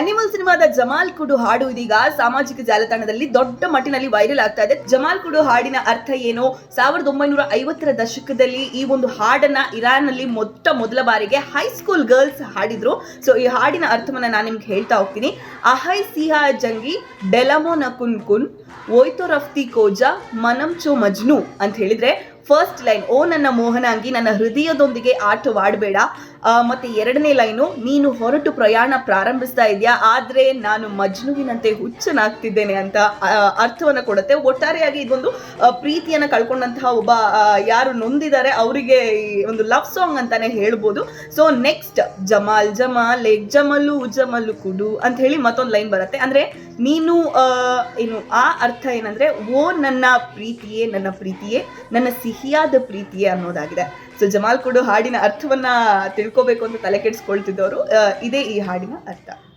Animal ಸಿನಿಮಾದ Jamal ಕುಡು ಹಾಡು ಇದೀಗ ಸಾಮಾಜಿಕ ಜಾಲತಾಣದಲ್ಲಿ ದೊಡ್ಡ ಮಟ್ಟಿನಲ್ಲಿ ವೈರಲ್ ಆಗ್ತಾ ಇದೆ. ಜಮಾಲ್ ಕುಡು ಹಾಡಿನ ಅರ್ಥ ಏನು? 1950ರ ದಶಕದಲ್ಲಿ ಈ ಒಂದು ಹಾಡನ್ನ ಇರಾನ್ ನಲ್ಲಿ ಮೊದಲ ಬಾರಿಗೆ ಹೈಸ್ಕೂಲ್ ಗರ್ಲ್ಸ್ ಹಾಡಿದ್ರು. ಸೊ ಈ ಹಾಡಿನ ಅರ್ಥವನ್ನ ನಾನು ನಿಮ್ಗೆ ಹೇಳ್ತಾ ಹೋಗ್ತೀನಿ. ಅಹೈ ಸಿಹಾ ಜಂಗಿ ಡೆಲಮೋ ನಕುನ್ ಕುನ್ ಓಯ್ತೋ ರಫ್ತಿ ಕೋಜಾ ಮನಂ ಚೋ ಮಜ್ನು ಅಂತ ಹೇಳಿದ್ರೆ, ಫಸ್ಟ್ ಲೈನ್ ಓ ನನ್ನ ಮೋಹನಾಂಗಿ, ನನ್ನ ಹೃದಯದೊಂದಿಗೆ ಆಟವಾಡಬೇಡ. ಮತ್ತೆ ಎರಡನೇ ಲೈನು, ನೀನು ಹೊರಟು ಪ್ರಯಾಣ ಪ್ರಾರಂಭಿಸ್ತಾ ಇದೆಯಾ, ಆದ್ರೆ ನಾನು ಮಜ್ನುವಿನಂತೆ ಹುಚ್ಚನಾಗ್ತಿದ್ದೇನೆ ಅಂತ ಅರ್ಥವನ್ನ ಕೊಡುತ್ತೆ. ಒಟ್ಟಾರೆಯಾಗಿ ಇದೊಂದು ಪ್ರೀತಿಯನ್ನ ಕಳ್ಕೊಂಡಂತಹ ಒಬ್ಬ ಯಾರು ನೊಂದಿದ್ದಾರೆ ಅವರಿಗೆ ಒಂದು ಲವ್ ಸಾಂಗ್ ಅಂತಾನೆ ಹೇಳ್ಬೋದು. ಸೊ ನೆಕ್ಸ್ಟ್ ಜಮಾಲ್ ಜಮಾಲ್ ಜಮಲು ಜಮಲು ಕುಡು ಅಂತ ಹೇಳಿ ಮತ್ತೊಂದು ಲೈನ್ ಬರುತ್ತೆ. ಅಂದ್ರೆ ನೀನು ಏನು ಆ ಅರ್ಥ ಏನಂದ್ರೆ, ಓ ನನ್ನ ಪ್ರೀತಿಯೇ, ನನ್ನ ಪ್ರೀತಿಯೇ, ನನ್ನ ಸಿಹಿಯಾದ ಪ್ರೀತಿಯೇ ಅನ್ನೋದಾಗಿದೆ. ಸೊ ಜಮಾಲ್ ಕುಡು ಹಾಡಿನ ಅರ್ಥವನ್ನ ತಿಳ್ಕೋಬೇಕು ಅಂತ ತಲೆ ಕೆಡಿಸ್ಕೊಳ್ತಿದ್ದವರು ಇದೇ ಈ ಹಾಡಿನ ಅರ್ಥ.